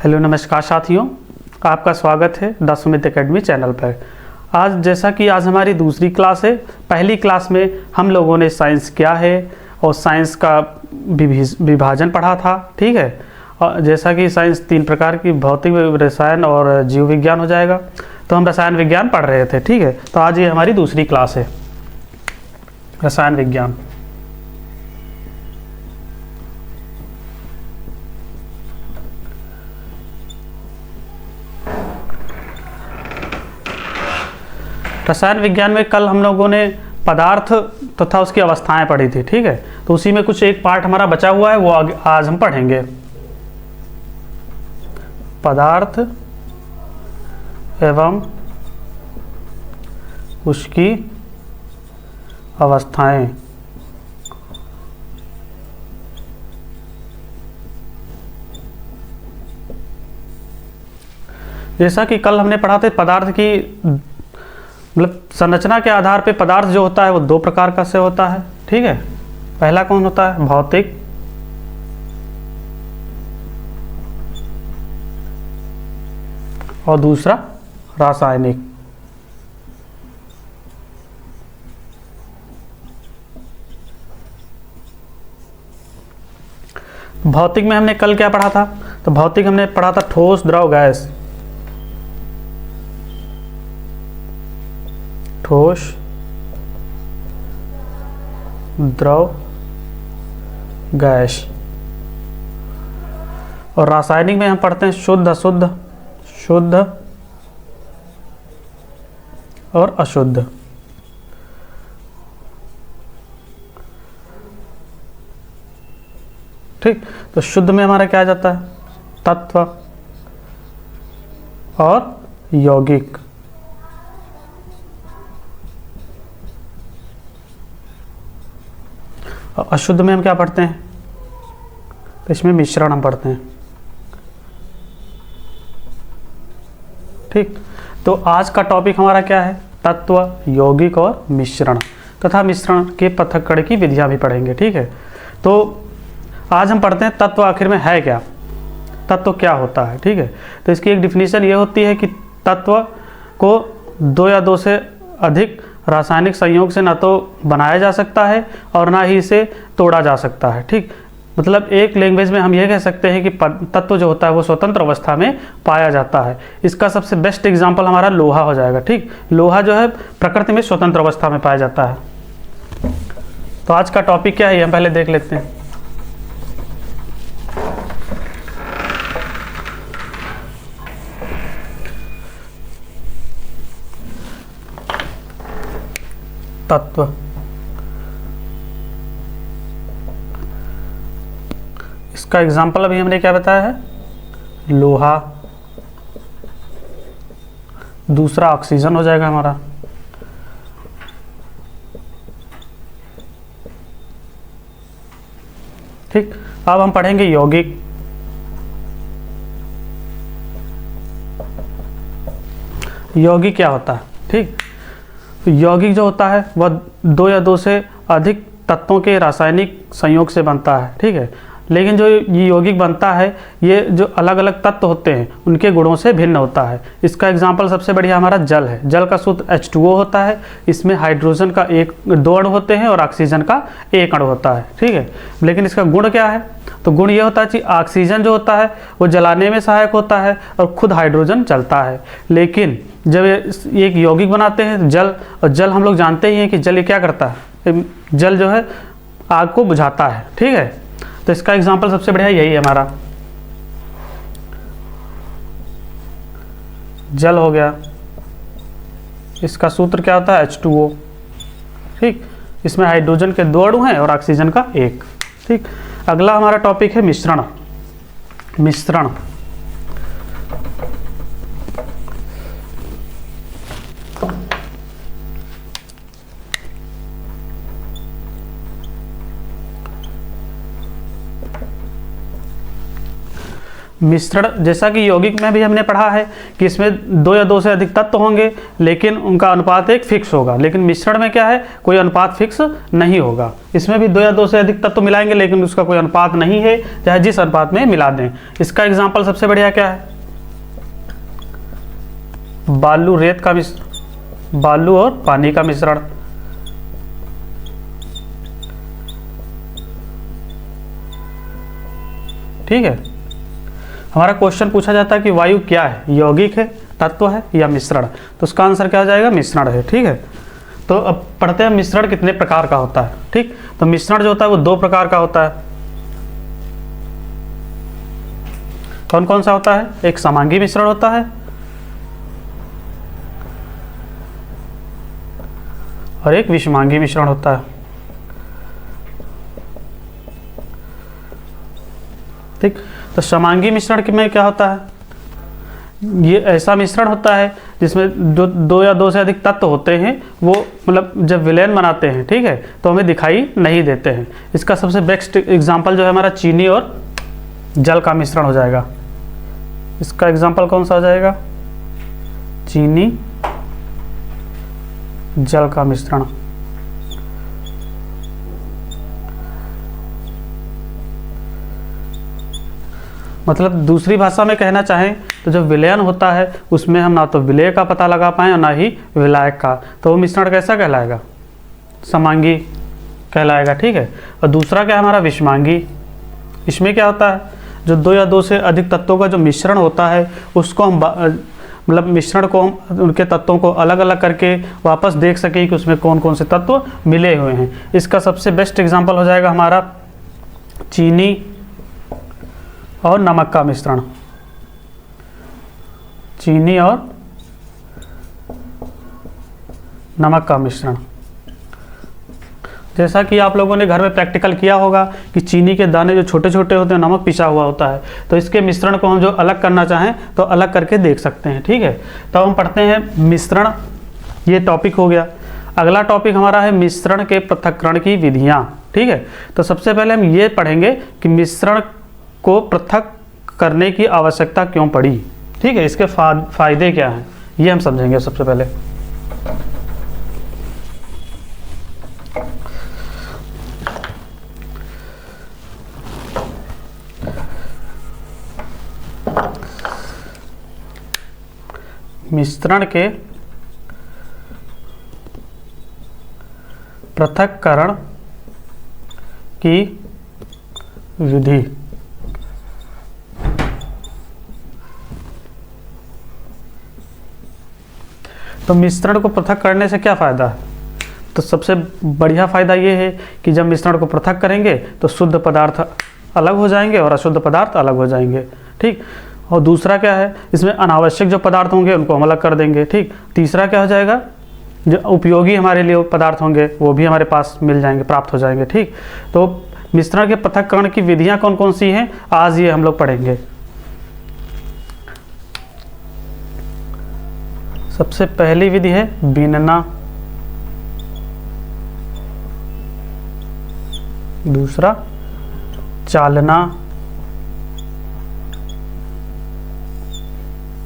Hello नमस्कार साथियों, आपका स्वागत है द सुमित एकेडमी चैनल पर। आज हमारी दूसरी क्लास है। पहली क्लास में हम लोगों ने साइंस क्या है और साइंस का विभाजन पढ़ा था, ठीक है। और जैसा कि साइंस तीन प्रकार की, भौतिक, रसायन और जीव विज्ञान हो जाएगा, तो हम रसायन विज्ञान पढ़ रहे थे, ठीक है। तो आज ये हमारी दूसरी क्लास है, रसायन विज्ञान। रसायन विज्ञान में कल हम लोगों ने पदार्थ तथा उसकी अवस्थाएं पढ़ी थी, ठीक है। तो उसी में कुछ एक पार्ट हमारा बचा हुआ है, वो आज हम पढ़ेंगे। पदार्थ एवं उसकी अवस्थाएं। जैसा कि कल हमने पढ़ा था, पदार्थ की मतलब संरचना के आधार पे पदार्थ जो होता है वो दो प्रकार का से होता है, ठीक है। पहला कौन होता है? भौतिक, और दूसरा रासायनिक। भौतिक में हमने कल क्या पढ़ा था? तो भौतिक हमने पढ़ा था ठोस, द्रव, गैस। ठोस, द्रव, गैस। और रासायनिक में हम पढ़ते हैं शुद्ध, अशुद्ध, शुद्ध और अशुद्ध। ठीक, तो शुद्ध में हमारा क्या आ जाता है? तत्व और यौगिक। और अशुद्ध में हम क्या पढ़ते हैं? तो इसमें मिश्रण हम पढ़ते हैं, ठीक। तो आज का टॉपिक हमारा क्या है? तत्व, यौगिक और मिश्रण तथा मिश्रण के पृथक्करण की विधियां भी पढ़ेंगे, ठीक है। तो आज हम पढ़ते हैं तत्व आखिर में है क्या, तत्व क्या होता है, ठीक है। तो इसकी एक डिफिनीशन ये होती है कि तत्व को दो या दो से अधिक रासायनिक संयोग से ना तो बनाया जा सकता है और ना ही इसे तोड़ा जा सकता है, ठीक। मतलब एक लैंग्वेज में हम ये कह सकते हैं कि तत्व जो होता है वो स्वतंत्र अवस्था में पाया जाता है। इसका सबसे बेस्ट एग्जांपल हमारा लोहा हो जाएगा, ठीक। लोहा जो है प्रकृति में स्वतंत्र अवस्था में पाया जाता है। तो आज का टॉपिक क्या है हम पहले देख लेते हैं। तत्व, इसका एग्जाम्पल अभी हमने क्या बताया है? लोहा। दूसरा ऑक्सीजन हो जाएगा हमारा, ठीक। अब हम पढ़ेंगे यौगिक। यौगिक क्या होता है, ठीक। यौगिक जो होता है वह दो या दो से अधिक तत्वों के रासायनिक संयोग से बनता है, ठीक है। लेकिन जो ये यौगिक बनता है, ये जो अलग अलग तत्व होते हैं उनके गुणों से भिन्न होता है। इसका एग्जांपल सबसे बढ़िया हमारा जल है। जल का सूत्र H2O होता है। इसमें हाइड्रोजन का दो अणु होते हैं और ऑक्सीजन का एक अणु होता है, ठीक है। लेकिन इसका गुण क्या है? तो गुण ये होता है कि ऑक्सीजन जो होता है वो जलाने में सहायक होता है और खुद हाइड्रोजन जलता है। लेकिन जब ये एक यौगिक बनाते हैं जल, और जल हम लोग जानते ही हैं कि जल ये क्या करता है? जल जो है आग को बुझाता है, ठीक है। तो इसका एग्जांपल सबसे बढ़िया यही है हमारा, जल हो गया। इसका सूत्र क्या होता है? H2O, ठीक। इसमें हाइड्रोजन के दो अणु हैं और ऑक्सीजन का एक, ठीक। अगला हमारा टॉपिक है मिश्रण। मिश्रण, मिश्रण, जैसा कि यौगिक में भी हमने पढ़ा है कि इसमें 2 या 2 से अधिक तत्व होंगे लेकिन उनका अनुपात एक फिक्स होगा, लेकिन मिश्रण में क्या है, कोई अनुपात फिक्स नहीं होगा। इसमें भी 2 या 2 से अधिक तत्व मिलाएंगे लेकिन उसका कोई अनुपात नहीं है, चाहे जिस अनुपात में मिला दें। इसका एग्जाम्पल सबसे बढ़िया क्या है, बालू रेत का मिश्रण, बालू और पानी का मिश्रण। ठीक है, हमारा क्वेश्चन पूछा जाता है कि वायु क्या है, यौगिक है, तत्व है या मिश्रण, तो उसका आंसर क्या हो जाएगा, मिश्रण है। ठीक है, तो अब पढ़ते हैं मिश्रण कितने प्रकार का होता है। ठीक, तो मिश्रण जो होता है वो 2 प्रकार का होता है। कौन कौन सा होता है, एक समांगी मिश्रण होता है और एक विषमांगी मिश्रण होता है। ठीक, तो समांगी मिश्रण में क्या होता है, ये ऐसा मिश्रण होता है जिसमें जो 2 या 2 से अधिक तत्व होते हैं वो मतलब जब विलयन बनाते हैं, ठीक है, तो हमें दिखाई नहीं देते हैं। इसका सबसे बेस्ट एग्जांपल जो है हमारा चीनी और जल का मिश्रण हो जाएगा। इसका एग्जांपल कौन सा हो जाएगा, चीनी जल का मिश्रण। मतलब दूसरी भाषा में कहना चाहें तो जब विलयन होता है उसमें हम ना तो विलय का पता लगा पाएँ और ना ही विलायक का, तो वो मिश्रण कैसा कहलाएगा, समांगी कहलाएगा। ठीक है, और दूसरा क्या है हमारा विषमांगी। इसमें क्या होता है, जो 2 या 2 से अधिक तत्वों का जो मिश्रण होता है उसको हम मतलब मिश्रण को हम उनके तत्वों को अलग अलग करके वापस देख सकें कि उसमें कौन कौन से तत्व मिले हुए हैं। इसका सबसे बेस्ट एग्जाम्पल हो जाएगा हमारा चीनी और नमक का मिश्रण, चीनी और नमक का मिश्रण। जैसा कि आप लोगों ने घर में प्रैक्टिकल किया होगा कि चीनी के दाने जो छोटे छोटे होते हैं, नमक पिसा हुआ होता है, तो इसके मिश्रण को हम जो अलग करना चाहें तो अलग करके देख सकते हैं। ठीक है, तो हम पढ़ते हैं मिश्रण, ये टॉपिक हो गया। अगला टॉपिक हमारा है मिश्रण के पृथक्करण की विधियाँ। ठीक है, तो सबसे पहले हम ये पढ़ेंगे कि मिश्रण को पृथक करने की आवश्यकता क्यों पड़ी। ठीक है, इसके फायदे क्या हैं ये हम समझेंगे सबसे पहले। मिश्रण के पृथक्करण की विधि। तो मिश्रण को पृथक करने से क्या फ़ायदा है, तो सबसे बढ़िया फ़ायदा ये है कि जब मिश्रण को पृथक करेंगे तो शुद्ध पदार्थ अलग हो जाएंगे और अशुद्ध पदार्थ अलग हो जाएंगे। ठीक, और दूसरा क्या है, इसमें अनावश्यक जो पदार्थ होंगे उनको हम अलग कर देंगे। ठीक, तीसरा क्या हो जाएगा, जो उपयोगी हमारे लिए पदार्थ होंगे वो भी हमारे पास मिल जाएंगे, प्राप्त हो जाएंगे। ठीक, तो मिश्रण के पृथक्करण की विधियाँ कौन कौन सी हैं आज ये हम लोग पढ़ेंगे। सबसे पहली विधि है बीनना, दूसरा चालना,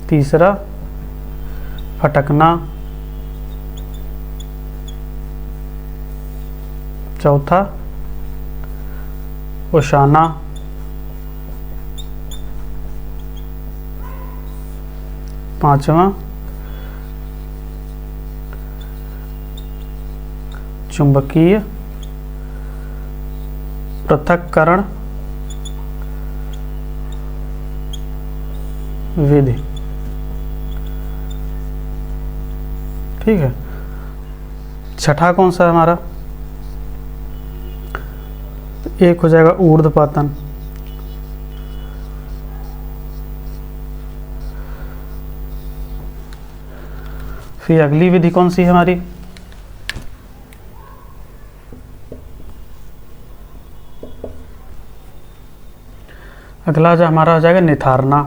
तीसरा फटकना, चौथा ओशाना, पांचवा चुंबकीय पृथक्करण विधि। ठीक है, छठा कौन सा है हमारा, एक हो जाएगा ऊर्ध्वपातन, फिर अगली विधि कौन सी है हमारी, अगला जो हमारा हो जाएगा निथारना,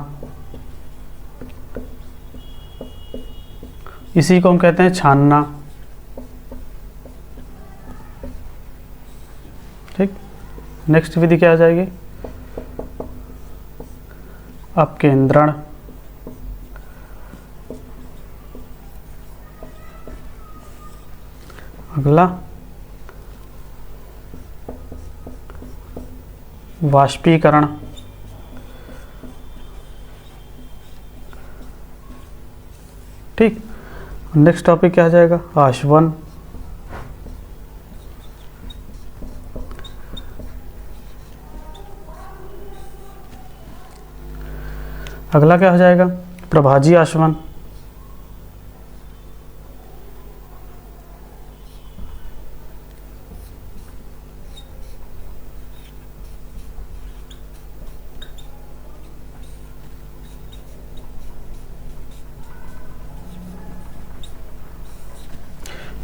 इसी को हम कहते हैं छानना। ठीक, नेक्स्ट विधि क्या आ जाएगी, अपकेंद्रण, अगला वाष्पीकरण, ठीक। नेक्स्ट टॉपिक क्या आ जाएगा, आशवन, अगला क्या हो जाएगा, प्रभाजी आशवन,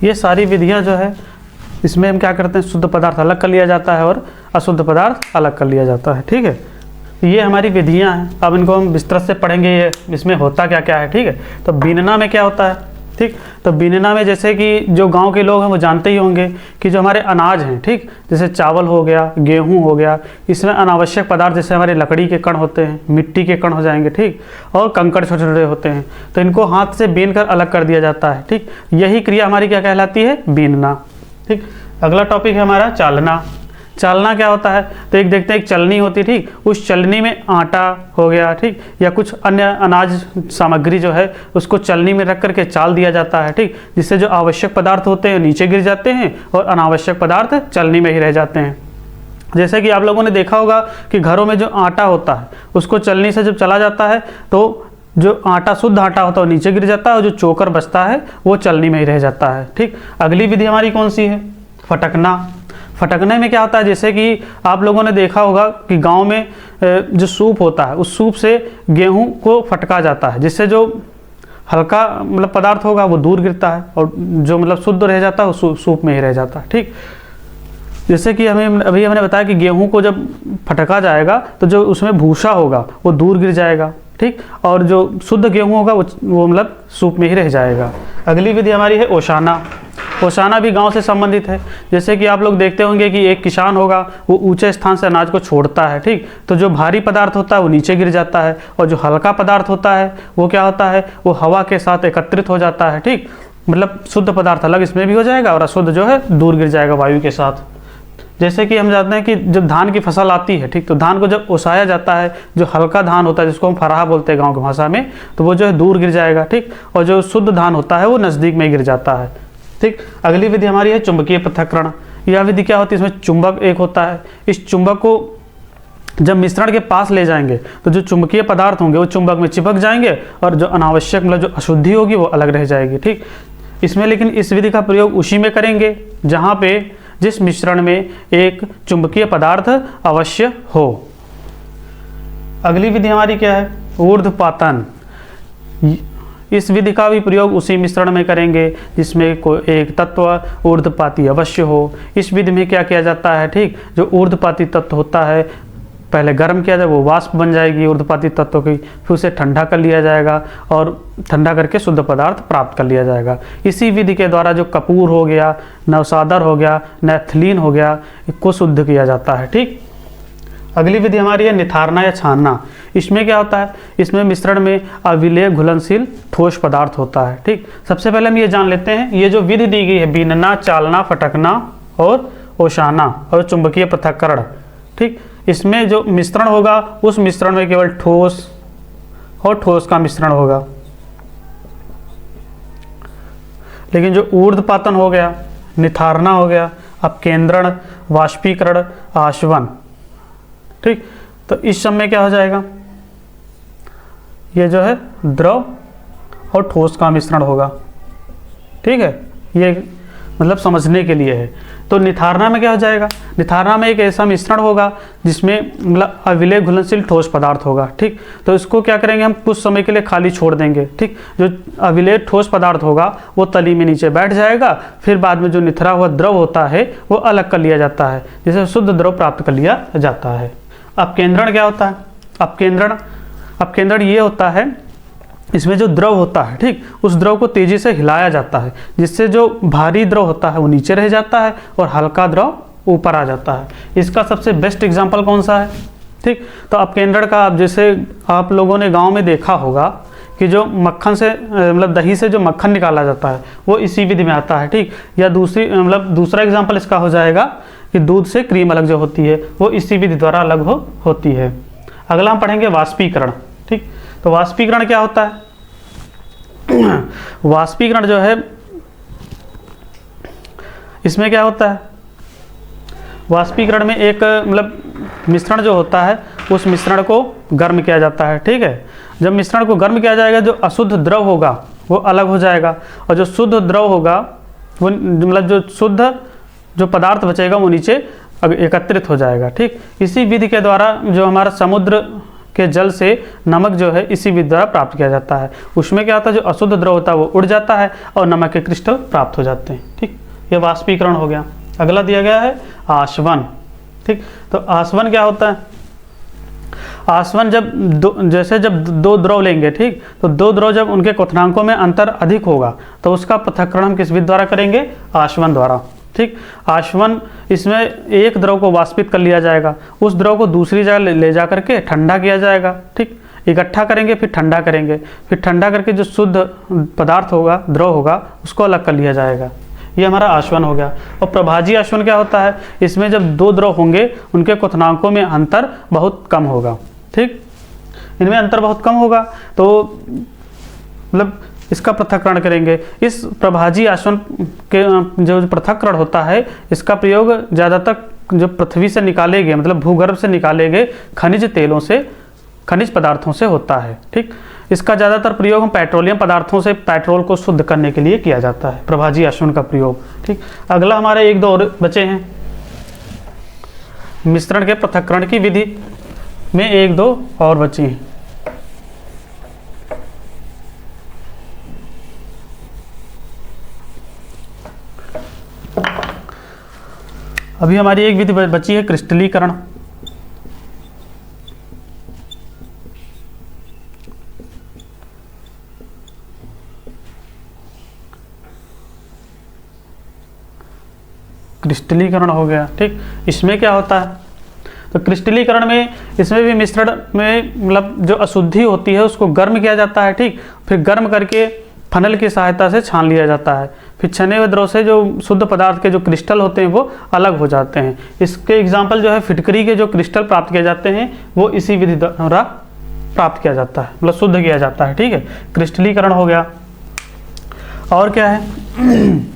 ये सारी विधियां जो है इसमें हम क्या करते हैं, शुद्ध पदार्थ अलग कर लिया जाता है और अशुद्ध पदार्थ अलग कर लिया जाता है, ठीक है। ये हमारी विधियां हैं, अब इनको हम विस्तृत से पढ़ेंगे, ये इसमें होता क्या क्या है, ठीक है। तो बीनना में क्या होता है, ठीक। तो बीनना में जैसे कि जो गांव के लोग हैं वो जानते ही होंगे कि जो हमारे अनाज हैं, ठीक, जैसे चावल हो गया, गेहूं हो गया, इसमें अनावश्यक पदार्थ जैसे हमारे लकड़ी के कण होते हैं, मिट्टी के कण हो जाएंगे, ठीक, और कंकड़ छोटे छोटे होते हैं, तो इनको हाथ से बीन कर अलग कर दिया जाता है, ठीक। यही क्रिया हमारी क्या कहलाती है, बीनना, ठीक। अगला टॉपिक है हमारा चालना। चालना क्या होता है, तो एक देखते हैं, एक चलनी होती है, ठीक, उस चलनी में आटा हो गया, ठीक, या कुछ अन्य अनाज सामग्री जो है उसको चलनी में रख करके चाल दिया जाता है, ठीक, जिससे जो आवश्यक पदार्थ होते हैं नीचे गिर जाते हैं और अनावश्यक पदार्थ चलनी में ही रह जाते हैं। जैसे कि आप लोगों ने देखा होगा कि घरों में जो आटा होता है उसको चलनी से जब चला जाता है तो जो आटा शुद्ध आटा होता है वो नीचे गिर जाता है और जो चोकर बचता है वो चलनी में ही रह जाता है, ठीक। अगली विधि हमारी कौन सी है, फटकना। फटकने में क्या होता है, जैसे कि आप लोगों ने देखा होगा कि गांव में जो सूप होता है उस सूप से गेहूं को फटका जाता है, जिससे जो हल्का मतलब पदार्थ होगा वो दूर गिरता है और जो मतलब शुद्ध रह जाता है वो सूप में ही रह जाता है, ठीक। जैसे कि अभी हमने बताया कि गेहूं को जब फटका जाएगा तो जो उसमें भूसा होगा वो दूर गिर जाएगा, ठीक, और जो शुद्ध गेहूं होगा वो मतलब सूप में ही रह जाएगा। अगली विधि हमारी है ओसाना। ओसाना भी गांव से संबंधित है। जैसे कि आप लोग देखते होंगे कि एक किसान होगा वो ऊंचे स्थान से अनाज को छोड़ता है, ठीक, तो जो भारी पदार्थ होता है वो नीचे गिर जाता है और जो हल्का पदार्थ होता है वो क्या होता है, वो हवा के साथ एकत्रित हो जाता है, ठीक, मतलब शुद्ध पदार्थ अलग इसमें भी हो जाएगा और अशुद्ध जो है दूर गिर जाएगा वायु के साथ। जैसे कि हम जानते हैं कि जब धान की फसल आती है, ठीक, तो धान को जब ओसाया जाता है, जो हल्का धान होता है जिसको हम फराहा बोलते हैं गांव की भाषा में, तो वो जो है दूर गिर जाएगा, ठीक, और जो शुद्ध धान होता है वो नज़दीक में गिर जाता है, ठीक। अगली विधि हमारी है चुंबकीय पृथक्करण। यह विधि क्या होती है, इसमें चुंबक एक होता है, इस चुंबक को जब मिश्रण के पास ले जाएंगे तो जो चुंबकीय पदार्थ होंगे वो चुंबक में चिपक जाएंगे और जो अनावश्यक मतलब जो अशुद्धि होगी वो अलग रह जाएगी, ठीक। इसमें लेकिन इस विधि का प्रयोग उसी में करेंगे जहाँ पे जिस मिश्रण में एक चुंबकीय पदार्थ अवश्य हो। अगली विधि हमारी क्या है, ऊर्ध्वपातन। इस विधि का भी प्रयोग उसी मिश्रण में करेंगे जिसमें कोई एक तत्व ऊर्ध्वपाती अवश्य हो। इस विधि में क्या किया जाता है, ठीक, जो ऊर्ध्वपाती तत्व होता है पहले गर्म किया जाए, वो वाष्प बन जाएगी ऊर्ध्वपाती तत्व की, फिर उसे ठंडा कर लिया जाएगा और ठंडा करके शुद्ध पदार्थ प्राप्त कर लिया जाएगा। इसी विधि के द्वारा जो कपूर हो गया, नवसादर हो गया, नैफ्थलीन हो गया, इसको शुद्ध किया जाता है, ठीक। अगली विधि हमारी है निथारना या छानना। इसमें क्या होता है, इसमें मिश्रण में अविलेय घुलनशील ठोस पदार्थ होता है, ठीक। सबसे पहले हम ये जान लेते हैं, ये जो विधि दी गई है बीनना, चालना, फटकना और ओसाना और चुंबकीय पृथक्करण, ठीक, इसमें जो मिश्रण होगा उस मिश्रण में केवल ठोस और ठोस का मिश्रण होगा। लेकिन जो ऊर्ध्वपातन हो गया, निथारना हो गया, अपकेंद्रण, वाष्पीकरण, आशवन, ठीक, तो इस सब में क्या हो जाएगा, ये जो है द्रव और ठोस का मिश्रण होगा, ठीक है। ये मतलब समझने के लिए है। तो निथारना में क्या हो जाएगा, निथारना में एक ऐसा मिश्रण होगा जिसमें मतलब अविलेय घुलनशील ठोस पदार्थ होगा, ठीक। तो इसको क्या करेंगे, हम कुछ समय के लिए खाली छोड़ देंगे, ठीक। जो अविलेय ठोस पदार्थ होगा वो तली में नीचे बैठ जाएगा, फिर बाद में जो निथरा हुआ द्रव होता है वो अलग कर लिया जाता है, जिसे शुद्ध द्रव प्राप्त कर लिया जाता है। अपकेंद्रण क्या होता है, अपकेंद्रण ये होता है, इसमें जो द्रव होता है, ठीक, उस द्रव को तेजी से हिलाया जाता है जिससे जो भारी द्रव होता है वो नीचे रह जाता है और हल्का द्रव ऊपर आ जाता है। इसका सबसे बेस्ट एग्जांपल कौन सा है, ठीक। तो अपकेंद्रण का आप जैसे आप लोगों ने गांव में देखा होगा कि जो मक्खन से मतलब दही से जो मक्खन निकाला जाता है वो इसी विधि में आता है, ठीक। या दूसरी मतलब दूसरा एग्जांपल इसका हो जाएगा कि दूध से क्रीम अलग जो होती है वो इसी विधि द्वारा अलग होती है। अगला हम पढ़ेंगे वाष्पीकरण, ठीक। तो वाष्पीकरण क्या होता है? वाष्पीकरण जो है इसमें क्या होता है, वाष्पीकरण में एक मतलब मिश्रण जो होता है उस मिश्रण को गर्म किया जाता है, ठीक है। जब मिश्रण को गर्म किया जाएगा जो अशुद्ध द्रव होगा वो अलग हो जाएगा और जो शुद्ध द्रव होगा वो मतलब जो शुद्ध जो पदार्थ बचेगा वो नीचे एकत्रित हो जाएगा, ठीक। इसी विधि के द्वारा जो हमारा समुद्र के जल से नमक जो है इसी विधि द्वारा प्राप्त किया जाता है। उसमें क्या होता है, जो अशुद्ध द्रव होता है वो उड़ जाता है और नमक के क्रिस्टल प्राप्त हो जाते हैं, ठीक। ये वाष्पीकरण हो गया। अगला दिया गया है आसवन, ठीक। तो आसवन क्या होता है? आसवन जब जब दो द्रव लेंगे, ठीक, तो दो द्रव जब उनके क्वथनांकों में अंतर अधिक होगा तो उसका पृथक्करण हम किस विधि द्वारा करेंगे? आसवन द्वारा, ठीक। आसवन इसमें एक द्रव को वाष्पित कर लिया जाएगा, उस द्रव को दूसरी जगह ले जा करके ठंडा किया जाएगा, ठीक। इकट्ठा करेंगे फिर ठंडा करेंगे, फिर ठंडा करके जो शुद्ध पदार्थ होगा द्रव होगा उसको अलग कर लिया जाएगा। ये हमारा आसवन हो गया। और प्रभाजी आसवन क्या होता है? इसमें जब दो द्रव होंगे उनके क्वथनांकों में अंतर बहुत कम होगा, ठीक। इनमें अंतर बहुत कम होगा तो मतलब इसका पृथक्करण करेंगे। इस प्रभाजी आसवन के जो पृथक्करण होता है इसका प्रयोग ज़्यादातर जो पृथ्वी से निकाले गए मतलब भूगर्भ से निकाले गए खनिज तेलों से खनिज पदार्थों से होता है, ठीक। इसका ज़्यादातर प्रयोग हम पेट्रोलियम पदार्थों से पेट्रोल को शुद्ध करने के लिए किया जाता है, प्रभाजी आसवन का प्रयोग, ठीक। अगला हमारे एक दो और बचे हैं। मिश्रण के पृथक्करण की विधि में एक दो और बची हैं। अभी हमारी एक विधि बची है क्रिस्टलीकरण। क्रिस्टलीकरण हो गया, ठीक। इसमें क्या होता है? तो क्रिस्टलीकरण में इसमें भी मिश्रण में मतलब जो अशुद्धि होती है उसको गर्म किया जाता है, ठीक। फिर गर्म करके फनल की सहायता से छान लिया जाता है, फिर छने हुए द्रव से जो शुद्ध पदार्थ के जो क्रिस्टल होते हैं वो अलग हो जाते हैं। इसके एग्जाम्पल जो है फिटकरी के जो क्रिस्टल प्राप्त किए जाते हैं वो इसी विधि द्वारा प्राप्त किया जाता है, मतलब शुद्ध किया जाता है, ठीक है। क्रिस्टलीकरण हो गया। और क्या है?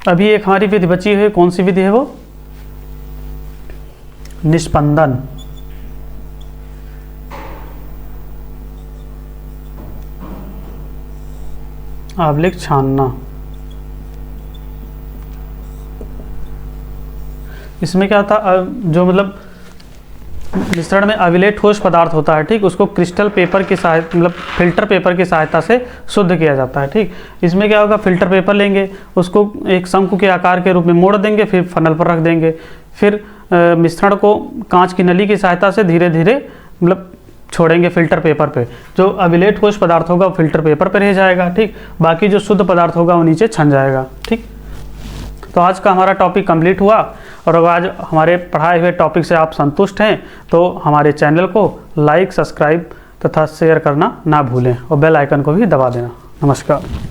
अभी एक हमारी विधि बची है, कौन सी विधि है वो? निस्पंदन। आबलिक छानना। इसमें क्या था, जो मतलब मिश्रण में अविलेट ठोस पदार्थ होता है, ठीक, उसको क्रिस्टल पेपर की सहायता मतलब फिल्टर पेपर की सहायता से शुद्ध किया जाता है, ठीक। इसमें क्या होगा, फिल्टर पेपर लेंगे, उसको एक शंकु के आकार के रूप में मोड़ देंगे, फिर फनल पर रख देंगे, फिर मिश्रण को कांच की नली की सहायता से धीरे धीरे मतलब छोड़ेंगे फिल्टर पेपर पे। जो अविलेट ठोस पदार्थ होगा वो फिल्टर पेपर पर रह जाएगा, ठीक। बाकी जो शुद्ध पदार्थ होगा वो नीचे छन जाएगा, ठीक। तो आज का हमारा टॉपिक कंप्लीट हुआ। और अगर आज हमारे पढ़ाए हुए टॉपिक से आप संतुष्ट हैं तो हमारे चैनल को लाइक, सब्सक्राइब तथा शेयर करना ना भूलें और बेल आइकन को भी दबा देना। नमस्कार।